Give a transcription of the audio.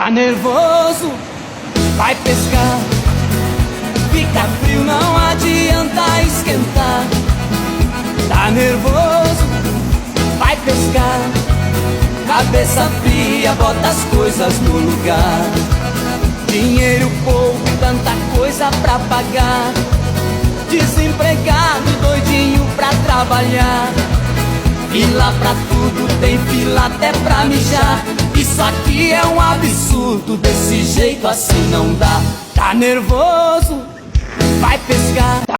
Tá nervoso, vai pescar. Fica frio, não adianta esquentar. Tá nervoso, vai pescar. Cabeça fria, bota as coisas no lugar. Dinheiro pouco, tanta coisa pra pagar. Desempregado, doidinho pra trabalhar. Fila pra tudo, tem fila até pra mijar. Isso aqui é um absurdo, desse jeito assim não dá. Tá nervoso, vai pescar.